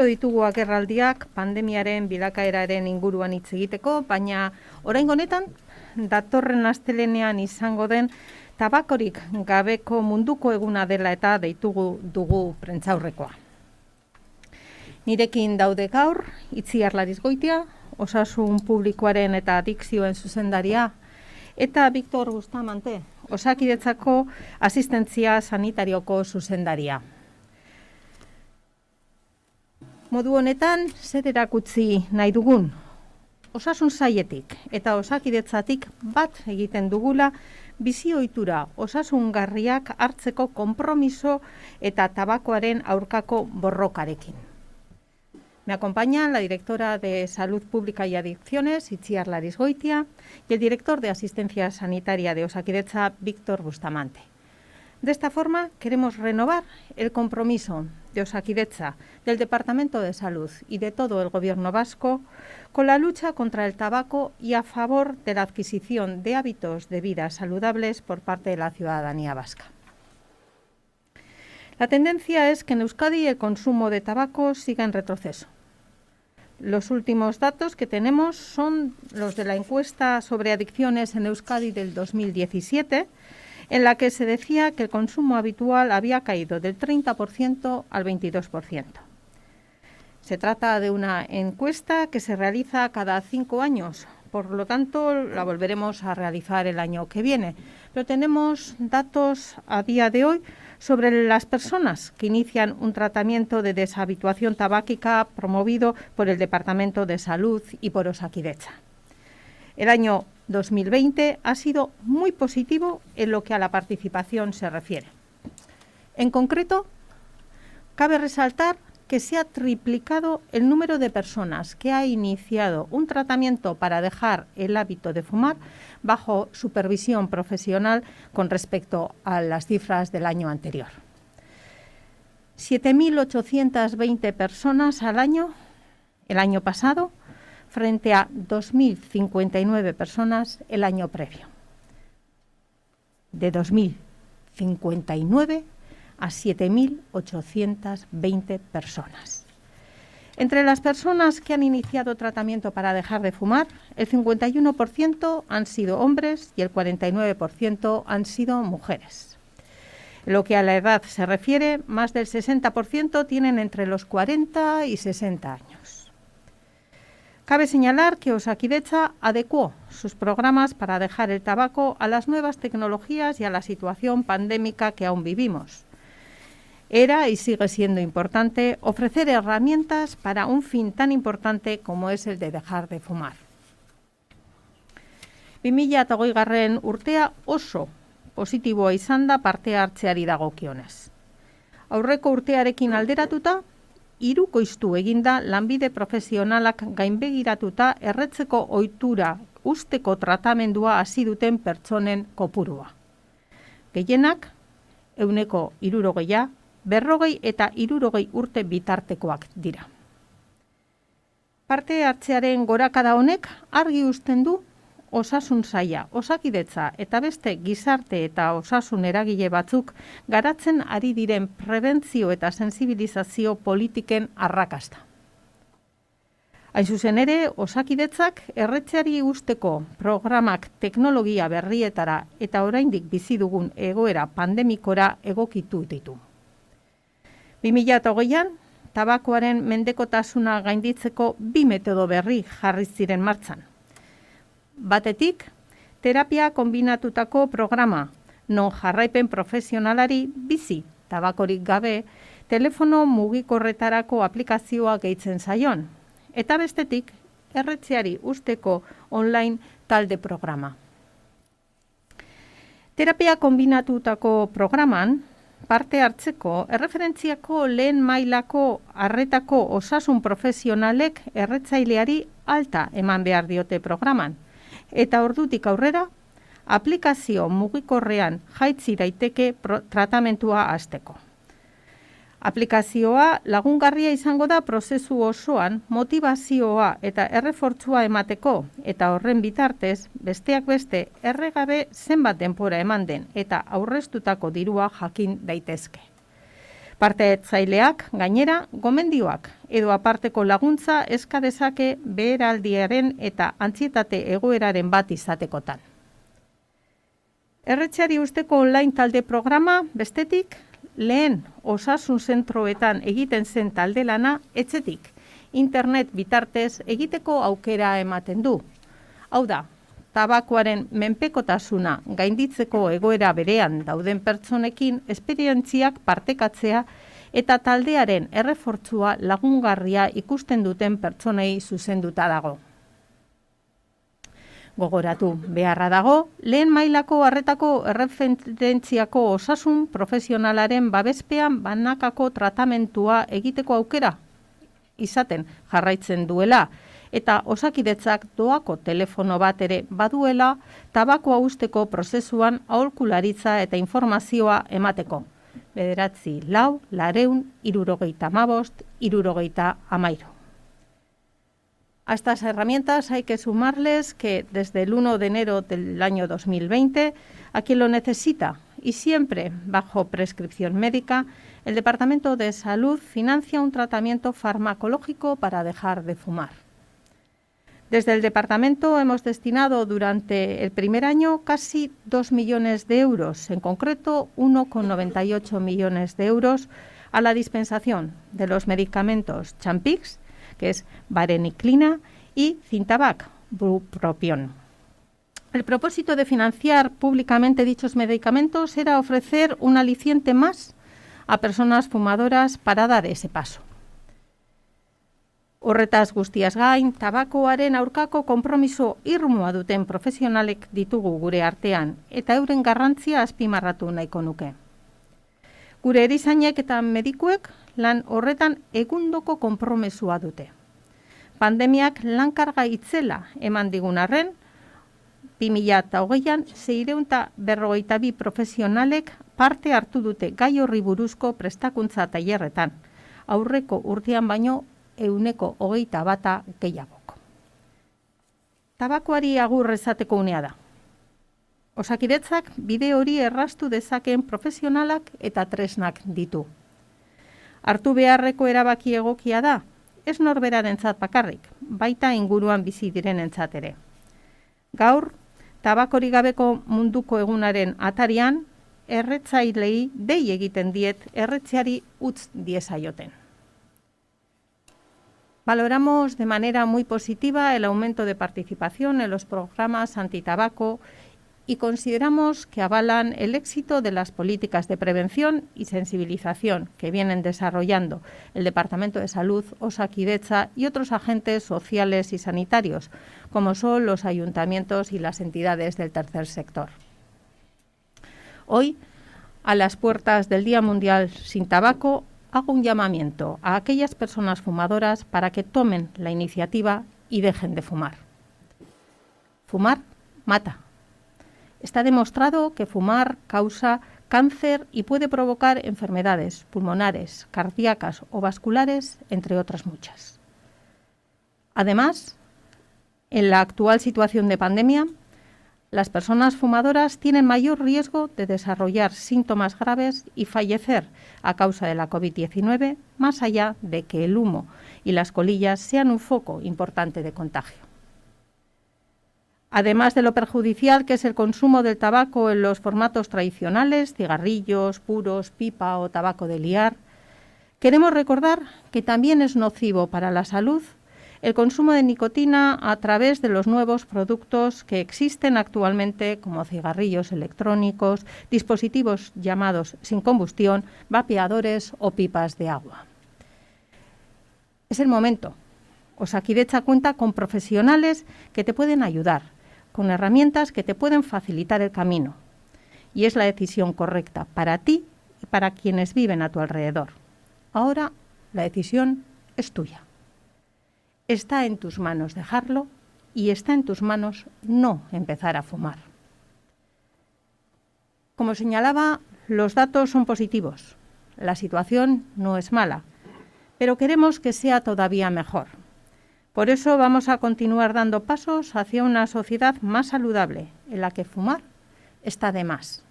Ditugu agerraldiak pandemiaren bilakaeraren inguruan hitz egiteko, baina oraingo honetan datorren astelehenean izango den tabakorik gabeko munduko eguna dela eta dugu prentsaurrekoa. Nirekin daude gaur Itziar Larizgoitia, Osasun Publikoaren eta Adikzioen zuzendaria, eta Victor Bustamante, Osakidetzako Asistentzia Sanitarioko zuzendaria. Modu honetan, zer erakutsi nahi dugun? Osasun sailetik eta osakidetzatik bat egiten dugula bizi ohitura osasungarriak hartzeko konpromiso eta tabakoaren aurkako borrokarekin. Me acompañan la directora de Salud Pública y Adicciones, Itziar Larizgoitia, y el director de Asistencia Sanitaria de Osakidetza, Víctor Bustamante. De esta forma, queremos renovar el compromiso de Osakidetza, del Departamento de Salud y de todo el Gobierno vasco con la lucha contra el tabaco y a favor de la adquisición de hábitos de vida saludables por parte de la ciudadanía vasca. La tendencia es que en Euskadi el consumo de tabaco siga en retroceso. Los últimos datos que tenemos son los de la encuesta sobre adicciones en Euskadi del 2017, en la que se decía que el consumo habitual había caído del 30% al 22%. Se trata de una encuesta que se realiza cada 5 años, por lo tanto la volveremos a realizar el año que viene. Pero tenemos datos a día de hoy sobre las personas que inician un tratamiento de deshabituación tabáquica promovido por el Departamento de Salud y por Osakidetza. El año 2020 ha sido muy positivo en lo que a la participación se refiere. En concreto, cabe resaltar que se ha triplicado el número de personas que ha iniciado un tratamiento para dejar el hábito de fumar bajo supervisión profesional con respecto a las cifras del año anterior. 7.820 personas al año, el año pasado, frente a 2.059 personas el año previo. De 2.059 a 7.820 personas. Entre las personas que han iniciado tratamiento para dejar de fumar, el 51% han sido hombres y el 49% han sido mujeres. En lo que a la edad se refiere, más del 60% tienen entre los 40 y 60 años. Cabe señalar que Osakidetza adecuó sus programas para dejar el tabaco a las nuevas tecnologías y a la situación pandémica que aún vivimos. Era y sigue siendo importante ofrecer herramientas para un fin tan importante como es el de dejar de fumar. 2020 urtea oso positiboa izan da parte hartzeari dagokionez. Aurreko urtearekin alderatuta, hirukoiztu eginda lanbide profesionalak gainbegiratuta erretzeko ohitura usteko tratamendua hasi duten pertsonen kopurua. Gehienak 60, 40 eta 60 urte bitartekoak dira. Parte hartzearen gorakada honek argi uzten du Osasun saila, Osakidetza eta beste gizarte eta osasun eragile batzuk garatzen ari diren prebentzio eta sensibilizazio politiken arrakasta. Hain zuzen ere, Osakidetzak erretzeari usteko programak teknologia berrietara eta oraindik bizi dugun egoera pandemikora egokitu ditu. 2020an, tabakoaren mendekotasuna gainditzeko 2 metodo berri jarri ziren martxan. Batetik, terapia kombinatutako programa, non jarraipen profesionalari bizi tabakorik gabe telefono mugikorretarako aplikazioa gehitzen zaion, eta bestetik, erretzeari usteko online talde programa. Terapia kombinatutako programan, parte hartzeko erreferentziako lehen mailako arretako osasun profesionalek erretzaileari alta eman behar diote programan, eta ordutik aurrera, aplikazio mugikorrean jaitsi daiteke tratamentua hasteko. Aplikazioa lagungarria izango da prozesu osoan motivazioa eta errefortzua emateko eta horren bitartez besteak beste erregabe zenbat denbora eman den eta aurreztutako dirua jakin daitezke. Parte-hartzaileak gainera gomendioak edo aparteko laguntza eska dezake beheraldiaren eta antsietate egoeraren bat izatekotan. Erretzeari usteko online talde programa bestetik lehen osasun zentroetan egiten zen talde lana etxetik internet bitartez egiteko aukera ematen du. Hau da, tabakoaren menpekotasuna gainditzeko egoera berean dauden pertsonekin esperientziak partekatzea eta taldearen errefortzua lagungarria ikusten duten pertsonei zuzenduta dago. Gogoratu beharra dago, lehen mailako arretako erreferentziako osasun profesionalaren babespean banakako tratamentua egiteko aukera izaten jarraitzen duela, eta Osakidetzak doako telefono bat ere baduela tabakoa uzteko prozesuan aholkularitza eta informazioa emateko. 9 400 375 313. A estas herramientas hay que sumarles que desde el 1 de enero del año 2020, a quien lo necesita y siempre bajo prescripción médica, el Departamento de Salud financia un tratamiento farmacológico para dejar de fumar. Desde el departamento hemos destinado durante el primer año casi 2 millones de euros, en concreto 1,98 millones de euros, a la dispensación de los medicamentos Champix, que es vareniclina, y Cintabac, bupropión. El propósito de financiar públicamente dichos medicamentos era ofrecer un aliciente más a personas fumadoras para dar ese paso. Horretaz guztiaz gain, tabakoaren aurkako konpromiso irmoa duten profesionalek ditugu gure artean, eta euren garrantzia azpimarratu nahiko nuke. Gure erizainek eta medikuek lan horretan egundoko konpromesua dute. Pandemiak lankarga itzela eman digun arren, 2020an 652 profesionalek parte hartu dute gai horri buruzko prestakuntza tailerretan, aurreko urtean baino 121 gehiagoko. Tabakoari agur esateko unea da. Osakidetzak bide hori erraztu dezakeen profesionalak eta tresnak ditu. Hartu beharreko erabaki egokia da, ez norberarentzat bakarrik, baita inguruan bizi direnentzat ere. Gaur, tabakori gabeko munduko egunaren atarian, erretzailei dei egiten diet erretzeari utz diezaioten. Valoramos de manera muy positiva el aumento de participación en los programas antitabaco y consideramos que avalan el éxito de las políticas de prevención y sensibilización que vienen desarrollando el Departamento de Salud, Osakidetza y otros agentes sociales y sanitarios, como son los ayuntamientos y las entidades del tercer sector. Hoy, a las puertas del Día Mundial sin Tabaco, hago un llamamiento a aquellas personas fumadoras para que tomen la iniciativa y dejen de fumar. Fumar mata. Está demostrado que fumar causa cáncer y puede provocar enfermedades pulmonares, cardíacas o vasculares, entre otras muchas. Además, en la actual situación de pandemia, las personas fumadoras tienen mayor riesgo de desarrollar síntomas graves y fallecer a causa de la COVID-19, más allá de que el humo y las colillas sean un foco importante de contagio. Además de lo perjudicial que es el consumo del tabaco en los formatos tradicionales, cigarrillos, puros, pipa o tabaco de liar, queremos recordar que también es nocivo para la salud el consumo de nicotina a través de los nuevos productos que existen actualmente, como cigarrillos electrónicos, dispositivos llamados sin combustión, vapeadores o pipas de agua. Es el momento. Osakidetza cuenta con profesionales que te pueden ayudar, con herramientas que te pueden facilitar el camino. Y es la decisión correcta para ti y para quienes viven a tu alrededor. Ahora la decisión es tuya. Está en tus manos dejarlo y está en tus manos no empezar a fumar. Como señalaba, los datos son positivos. La situación no es mala, pero queremos que sea todavía mejor. Por eso vamos a continuar dando pasos hacia una sociedad más saludable, en la que fumar está de más.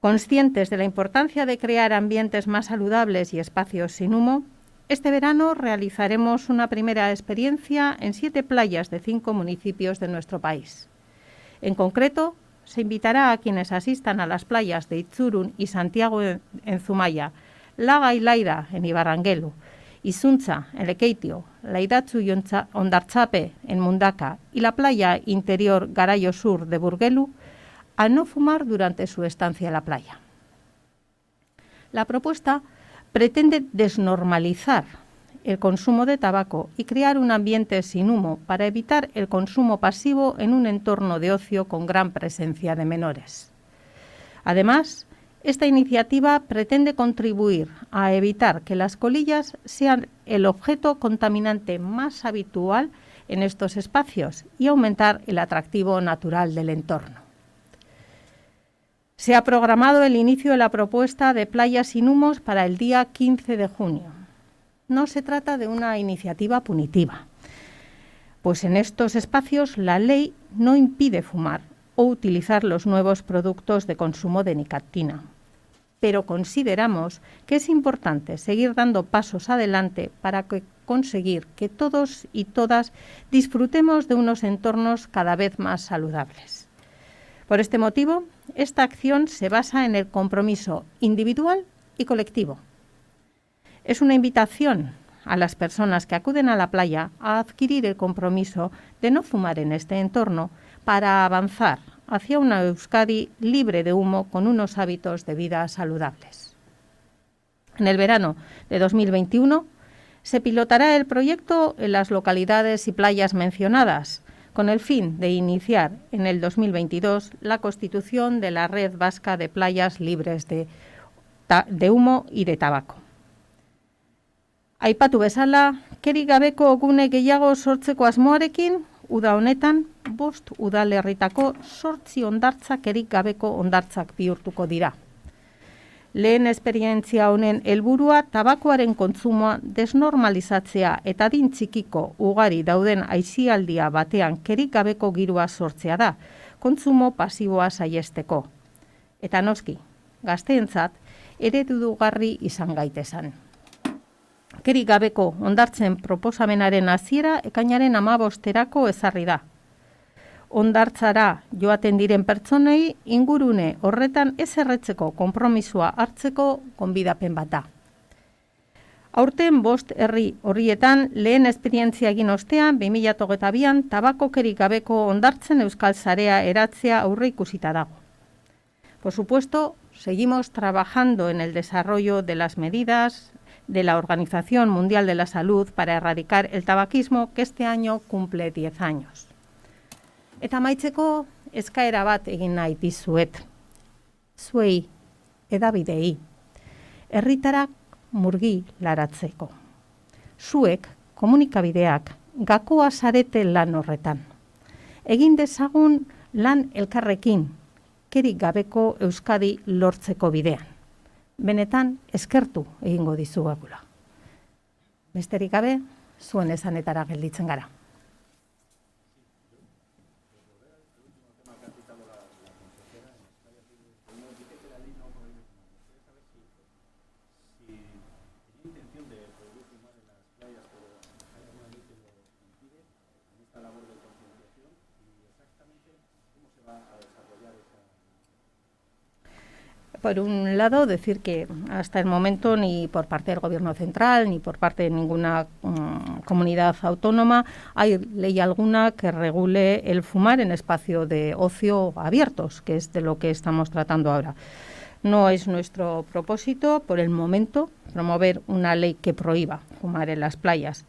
Conscientes de la importancia de crear ambientes más saludables y espacios sin humo, este verano realizaremos una primera experiencia en 7 playas de 5 municipios de nuestro país. En concreto, se invitará a quienes asistan a las playas de Itzurun y Santiago en Zumaya, Laga y Laida en Ibarrangelu, Izuntza en Lekeitio, Laidatzu y Ondartzape en Mundaka y la playa interior Garayo Sur de Burgelu, a no fumar durante su estancia en la playa. La propuesta pretende desnormalizar el consumo de tabaco y crear un ambiente sin humo para evitar el consumo pasivo en un entorno de ocio con gran presencia de menores. Además, esta iniciativa pretende contribuir a evitar que las colillas sean el objeto contaminante más habitual en estos espacios y aumentar el atractivo natural del entorno. Se ha programado el inicio de la propuesta de playas sin humos para el día 15 de junio. No se trata de una iniciativa punitiva, pues en estos espacios la ley no impide fumar o utilizar los nuevos productos de consumo de nicotina. Pero consideramos que es importante seguir dando pasos adelante para conseguir que todos y todas disfrutemos de unos entornos cada vez más saludables. Por este motivo, esta acción se basa en el compromiso individual y colectivo. Es una invitación a las personas que acuden a la playa a adquirir el compromiso de no fumar en este entorno para avanzar hacia una Euskadi libre de humo con unos hábitos de vida saludables. En el verano de 2021 se pilotará el proyecto en las localidades y playas mencionadas, con el fin de iniciar en el 2022 la constitución de la Red Vasca de Playas Libres de Humo y de Tabaco. Aipatu bezala, kerik gabeko gune gehiago sortzeko asmoarekin, uda honetan, 5 udalerritako 8 hondartza kerik gabeko hondartzak bihurtuko dira. Lehen esperientzia honen helburua tabakoaren kontsumoa desnormalizatzea eta adin txikiko ugari dauden aisialdia batean kerik gabeko girua sortzea da, kontsumo pasiboa saihesteko. Eta noski, gazteentzat eredugarri izan gaitezen. Kerik gabeko hondartzen proposamenaren hasiera ekainaren 15erako ezarri da. Hondartzara joaten diren pertsonei ingurune horretan ez erretzeko konpromisoa hartzeko gonbidapen bat da. Aurten 5 herri horietan lehen esperientzia egin ostean 2022an tabako kerik gabeko hondartzen euskal sarea eratzea aurreikusita dago. Por supuesto, seguimos trabajando en el desarrollo de las medidas de la Organización Mundial de la Salud para erradicar el tabaquismo, que este año cumple 10 años. Eta amaitzeko eskaera bat egin nahi dizuet. Zuei, hedabidei, herritarak murgi laratzeko. Zuek, komunikabideak, gakoa zarete lan horretan. Egin dezagun lan elkarrekin, kerik gabeko Euskadi lortzeko bidean. Benetan eskertu egingo dizuegula. Besterik gabe, zuen esanetara gelditzen gara. Por un lado, decir que hasta el momento ni por parte del Gobierno central ni por parte de ninguna comunidad autónoma hay ley alguna que regule el fumar en espacio de ocio abiertos, que es de lo que estamos tratando ahora. No es nuestro propósito, por el momento, promover una ley que prohíba fumar en las playas.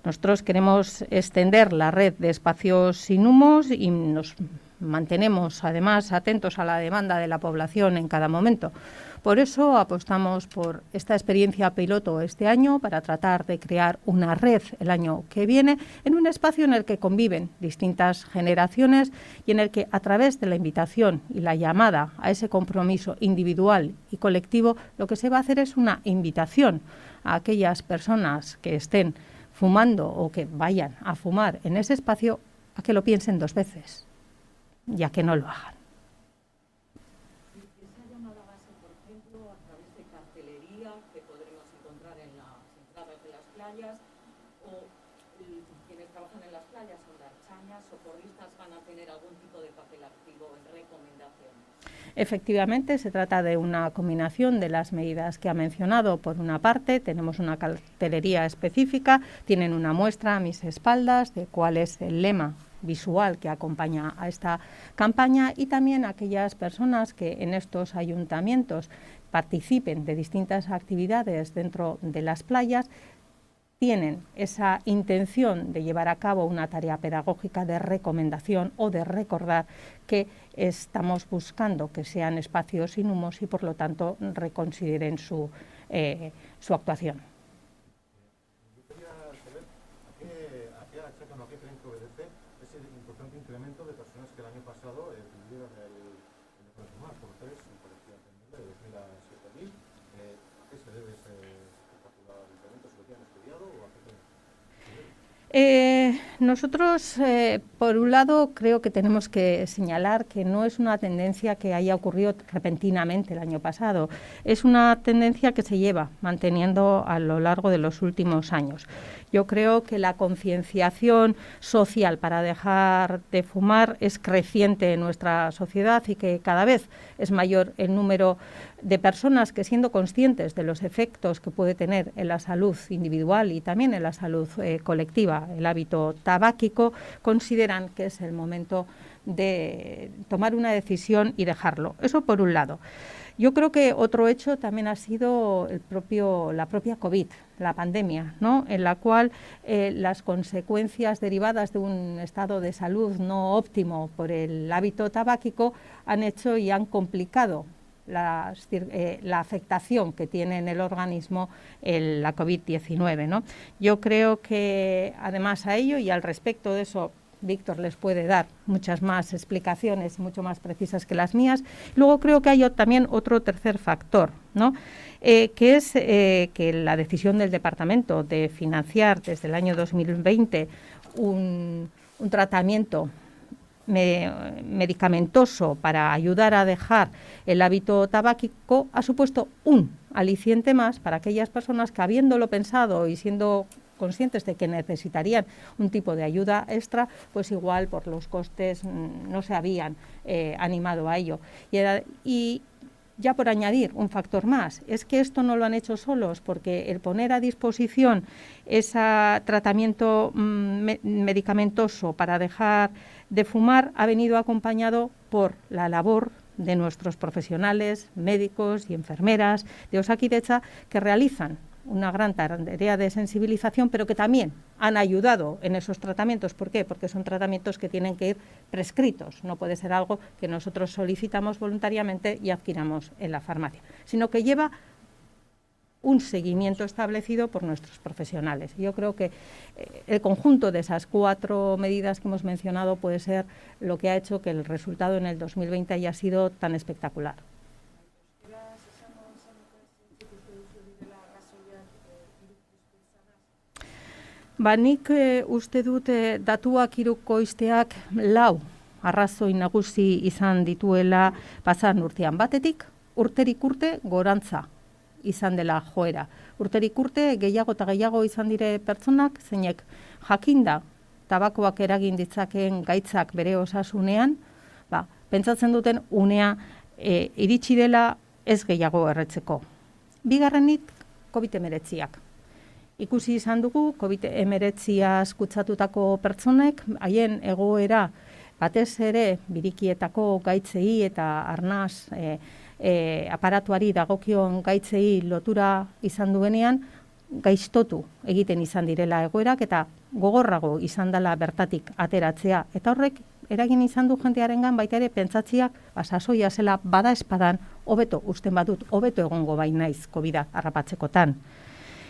Nosotros queremos extender la red de espacios sin humos y nos mantenemos, además, atentos a la demanda de la población en cada momento. Por eso apostamos por esta experiencia piloto este año para tratar de crear una red el año que viene en un espacio en el que conviven distintas generaciones y en el que, a través de la invitación y la llamada a ese compromiso individual y colectivo, lo que se va a hacer es una invitación a aquellas personas que estén fumando o que vayan a fumar en ese espacio a que lo piensen 2 veces, ya que no lo hagan. Esa llamada va a playas, o quienes trabajan en las playas, o las chañas, socorristas, van a tener algún tipo de papel activo en recomendaciones? Efectivamente, se trata de una combinación de las medidas que ha mencionado. Por una parte, tenemos una cartelería específica, tienen una muestra a mis espaldas de cuál es el lema visual que acompaña a esta campaña, y también aquellas personas que en estos ayuntamientos participen de distintas actividades dentro de las playas tienen esa intención de llevar a cabo una tarea pedagógica de recomendación o de recordar que estamos buscando que sean espacios sin humos y por lo tanto reconsideren su actuación. Yo quería saber a qué achacan o a qué creen que obedece ese importante incremento de personas que el año pasado tuvieron el mar por 3 y parecía entendible de 2.000 a 7.000. ¿A qué se debe ese espectacular incremento? ¿Se lo tienen estudiado o a qué creen? Nosotros, por un lado, creo que tenemos que señalar que no es una tendencia que haya ocurrido repentinamente el año pasado, es una tendencia que se lleva manteniendo a lo largo de los últimos años. Yo creo que la concienciación social para dejar de fumar es creciente en nuestra sociedad y que cada vez es mayor el número de personas que, siendo conscientes de los efectos que puede tener en la salud individual y también en la salud colectiva el hábito tabáquico, consideran que es el momento de tomar una decisión y dejarlo. Eso por un lado. Yo creo que otro hecho también ha sido la propia COVID, la pandemia, ¿no?, en la cual las consecuencias derivadas de un estado de salud no óptimo por el hábito tabáquico han hecho y han complicado la afectación que tiene en el organismo la COVID-19, ¿no? Yo creo que además a ello y al respecto de eso Víctor les puede dar muchas más explicaciones, mucho más precisas que las mías. Luego creo que hay también otro tercer factor, ¿no?, que es que la decisión del Departamento de financiar desde el año 2020 un tratamiento medicamentoso para ayudar a dejar el hábito tabáquico ha supuesto un aliciente más para aquellas personas que, habiéndolo pensado y siendo conscientes de que necesitarían un tipo de ayuda extra, pues igual por los costes no se habían animado a ello. Y ya por añadir un factor más, es que esto no lo han hecho solos, porque el poner a disposición ese tratamiento medicamentoso para dejar de fumar ha venido acompañado por la labor de nuestros profesionales, médicos y enfermeras de Osakidetza, que realizan una gran tarea de sensibilización, pero que también han ayudado en esos tratamientos. ¿Por qué? Porque son tratamientos que tienen que ir prescritos, no puede ser algo que nosotros solicitamos voluntariamente y adquiramos en la farmacia, sino que lleva un seguimiento establecido por nuestros profesionales. Yo creo que el conjunto de esas 4 medidas que hemos mencionado puede ser lo que ha hecho que el resultado en el 2020 haya sido tan espectacular. Nik uste dut datuak hirukoizteak 4 arrazoi nagusi izan dituela pasan urtean. Batetik, urterik urte gorantza izan dela joera. Urterik urte gehiago eta gehiago izan dire pertsonak, zeinek jakinda tabakoak eragin ditzakeen gaitzak bere osasunean, pentsatzen duten unea iritsi dela ez gehiago erretzeko. Bigarrenik, COVID-19. Ikusi izan dugu, COVID-19 kutsatutako pertsonek, haien egoera batez ere birikietako gaitzei eta arnaz aparatuari dagokion gaitzei lotura izan duenean, gaiztotu egiten izan direla egoerak eta gogorrago izan dela bertatik ateratzea. Eta horrek eragin izan du jendearengan baita ere pentsatziak sasoia zela bada espadan, hobeto usten badut, hobeto egongo bainaiz COVID-a harrapatzekotan.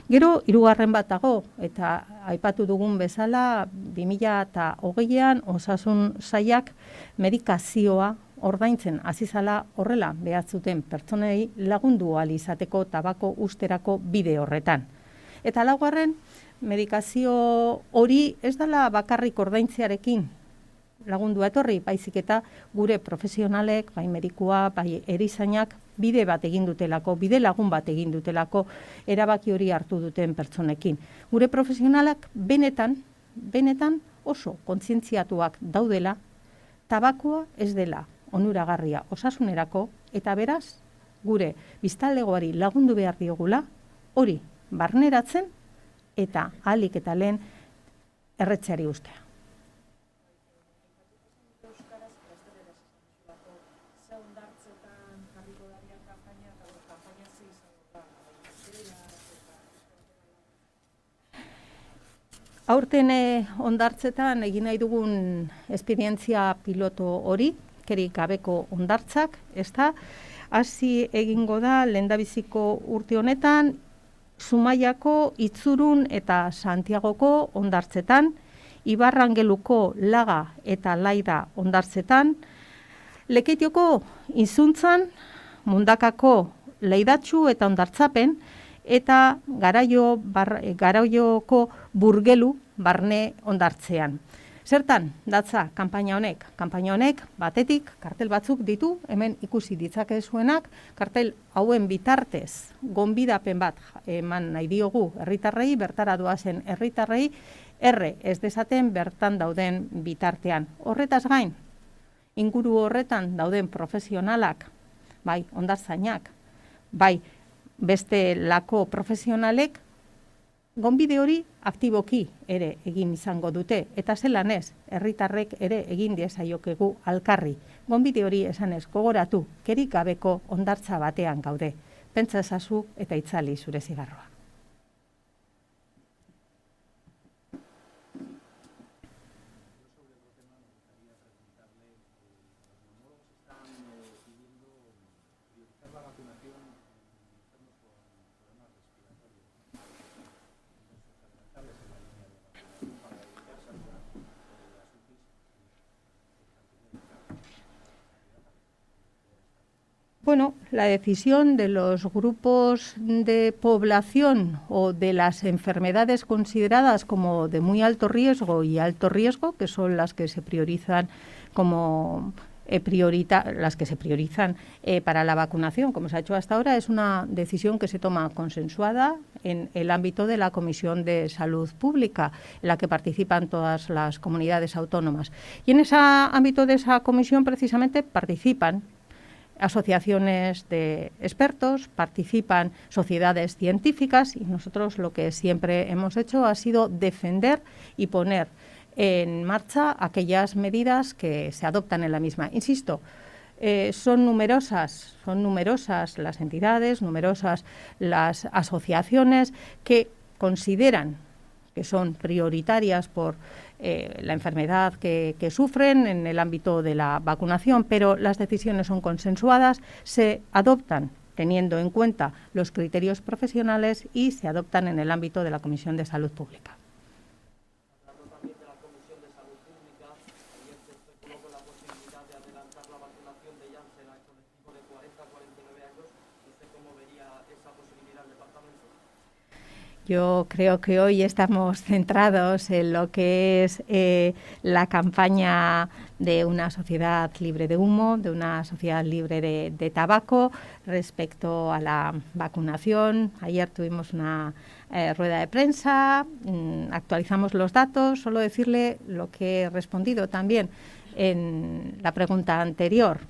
Gero, 3. bat dago, eta aipatu dugun bezala, 2020an osasun sailak medikazioa ordaintzen hasi zala horrela behatzuten pertsonei lagundu ahal izateko tabako usterako bide horretan. Eta 4. medikazio hori ez dela bakarrik ordaintzearekin lagundua etorri, baizik eta gure profesionalek, bai medikua, bai erizainak, bide bat egin dutelako, bide lagun bat egin dutelako erabaki hori hartu duten pertsonekin. Gure profesionalak benetan oso kontzientziatuak daudela, tabakoa ez dela onuragarria osasunerako, eta beraz, gure biztanlegoari lagundu behar diogula, hori barneratzen eta ahalik eta lehen erretzeari ustea. Aurten ondartzetan egin nahi dugun esperientzia piloto hori, kerik gabeko ondartzak, ezta? Hasi egingo da lehendabiziko urte honetan, Zumaiako, Itzurun eta Santiagoko ondartzetan, Ibarrangeluko Laga eta Laida ondartzetan, Lekeitioko Inzuntzan, Mundakako Leidatxu eta Ondartzapen, eta Garaioko Burgelu barne ondartzean. Zertan datza kanpaina honek? Kanpaina honek batetik kartel batzuk ditu, hemen ikusi ditzakezuenak, kartel hauen bitartez gonbidapen bat eman nahi diogu herritarrei, bertara doazen herritarrei, erre ez dezaten bertan dauden bitartean. Horretaz gain, inguru horretan dauden profesionalak, bai hondartzainak, bai beste lako profesionalek, gonbide hori aktiboki ere egin izango dute, eta zelan ez, herritarrek ere egin diezaiokegu alkarri. Gonbide hori esanez gogoratu, kerik gabeko hondartza batean gaude. Pentsa ezazu eta itzali zure zigarroa. Bueno, la decisión de los grupos de población o de las enfermedades consideradas como de muy alto riesgo y alto riesgo, que son las que se priorizan como las que se priorizan para la vacunación, como se ha hecho hasta ahora, es una decisión que se toma consensuada en el ámbito de la Comisión de Salud Pública, en la que participan todas las comunidades autónomas. Y en ese ámbito de esa comisión precisamente participan asociaciones de expertos, participan sociedades científicas, y nosotros lo que siempre hemos hecho ha sido defender y poner en marcha aquellas medidas que se adoptan en la misma. Insisto, son numerosas las entidades, numerosas las asociaciones que consideran que son prioritarias por la enfermedad que sufren en el ámbito de la vacunación, pero las decisiones son consensuadas, se adoptan teniendo en cuenta los criterios profesionales y se adoptan en el ámbito de la Comisión de Salud Pública. Hablando también de la Comisión de Salud Pública, ayer se especuló con la posibilidad de adelantar la vacunación de Janssen al colectivo de 40 a 49 años. ¿Usted cómo vería esa posibilidad del departamento? Yo creo que hoy estamos centrados en lo que es la campaña de una sociedad libre de humo, de una sociedad libre de tabaco, respecto a la vacunación. Ayer tuvimos una rueda de prensa, actualizamos los datos, solo decirle lo que he respondido también en la pregunta anterior,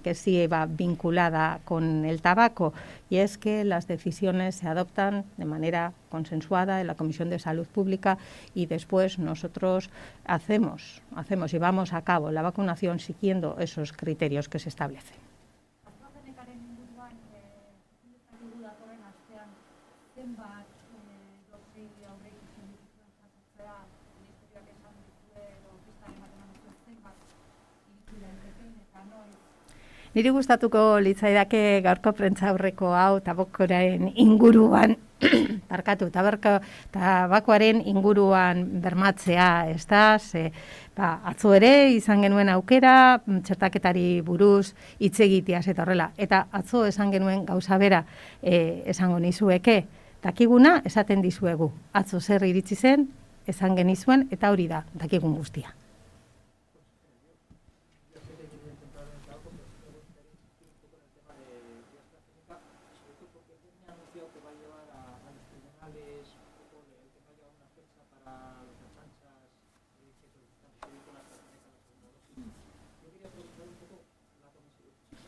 que sí iba vinculada con el tabaco, y es que las decisiones se adoptan de manera consensuada en la Comisión de Salud Pública y después nosotros hacemos, llevamos a cabo la vacunación siguiendo esos criterios que se establecen. Niri gustatuko litzaidake gaurko prentza aurreko hau tabakoaren inguruan, tabakoaren inguruan bermatzea, ez da, atzo ere izan genuen aukera, txertaketari buruz hitz egiteaz eta horrela, eta atzo esan genuen gauza bera esango nizueke, dakiguna esaten dizuegu, atzo zer iritsi zen, esan genizuen, eta hori da, dakigun guztia.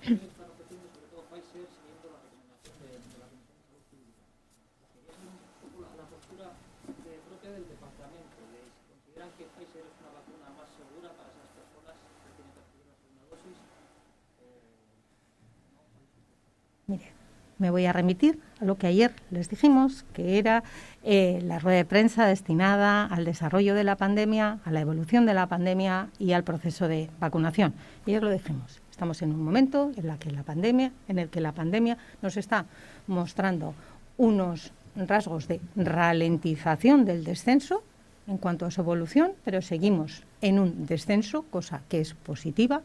están ofreciendo, sobre todo Pfizer, siguiendo la recomendación de la Comisión de Salud Pública. Quería saber un poco la postura propia del departamento. ¿Consideran que Pfizer es una vacuna más segura para esas personas que tienen que recibir la segunda dosis? Mire, me voy a remitir a lo que ayer les dijimos, que era la rueda de prensa destinada al desarrollo de la pandemia, a la evolución de la pandemia y al proceso de vacunación. Ayer lo dijimos, estamos en un momento en el que la pandemia nos está mostrando unos rasgos de ralentización del descenso en cuanto a su evolución, pero seguimos en un descenso, cosa que es positiva.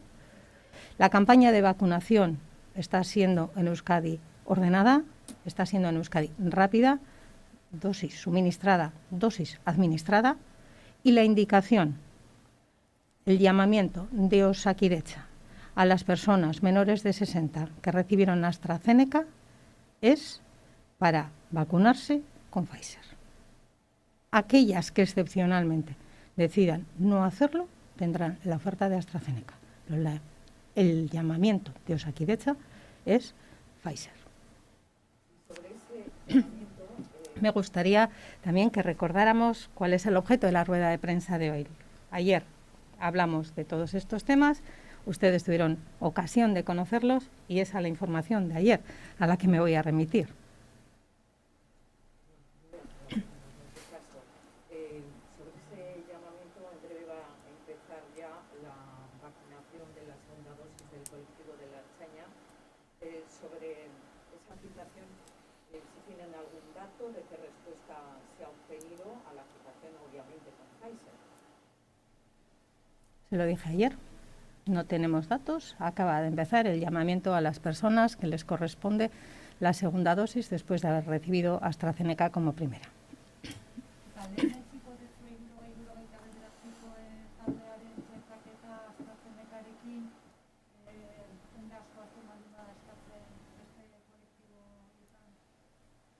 La campaña de vacunación está siendo en Euskadi ordenada, está siendo en Euskadi rápida, dosis suministrada, dosis administrada, y la indicación, el llamamiento de Osakidetza a las personas menores de 60 que recibieron AstraZeneca es para vacunarse con Pfizer. Aquellas que excepcionalmente decidan no hacerlo tendrán la oferta de AstraZeneca, pero el llamamiento de Osakidetza es Pfizer. Sobre ese llamamiento, Me gustaría también que recordáramos cuál es el objeto de la rueda de prensa de hoy. Ayer hablamos de todos estos temas, ustedes tuvieron ocasión de conocerlos y esa es la información de ayer a la que me voy a remitir. sobre ese llamamiento, en breve va a empezar ya la vacunación de la segunda dosis del colectivo de La Ertzaintza. Sobre esa aplicación, si tienen algún dato de qué respuesta se ha obtenido a la aplicación, obviamente con Pfizer. Se lo dije ayer, no tenemos datos, acaba de empezar el llamamiento a las personas que les corresponde la segunda dosis después de haber recibido AstraZeneca como primera.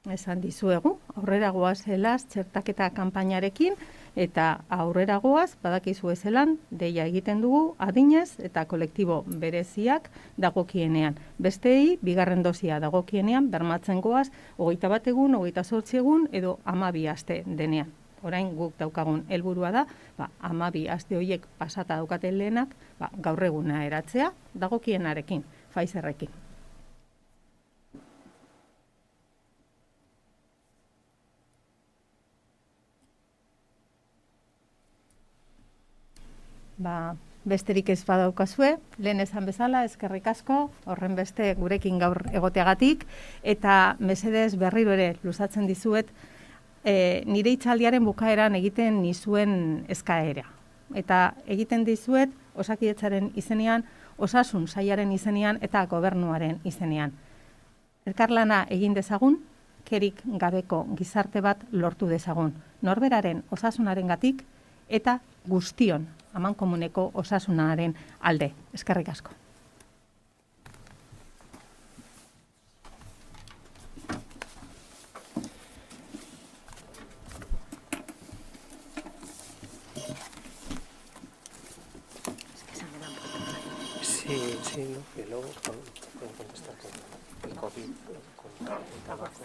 Esan dizuegu, aurrera goazelaz txertaketa kanpainarekin eta aurrera goaz, badakizu ezelan, deia egiten dugu adinez eta kolektibo bereziak dagokienean. Besteei, bigarren dosia dagokienean, bermatzen goaz, 21 egun, 28 egun edo 12 aste denean. Orain guk daukagun helburua da, 12 aste horiek pasata daukaten lehenak, gaur eguna eratzea dagokienarekin, Pfizerrekin. Besterik ez badaukazue, lehen esan bezala, eskerrik asko, horren beste gurekin gaur egoteagatik, eta mesedez berriro ere luzatzen dizuet, nire hitzaldiaren bukaeran egiten nizuen eskaera. Eta egiten dizuet Osakidetzaren izenean, Osasun Sailaren izenean eta Gobernuaren izenean. Elkarlana egin dezagun, kerik gabeko gizarte bat lortu dezagun. Norberaren osasunarengatik eta guztion amankomuneko osasunaren alde. Eskerrik asko. Sí, no, que luego pueden contestar con el COVID, con el trabajo.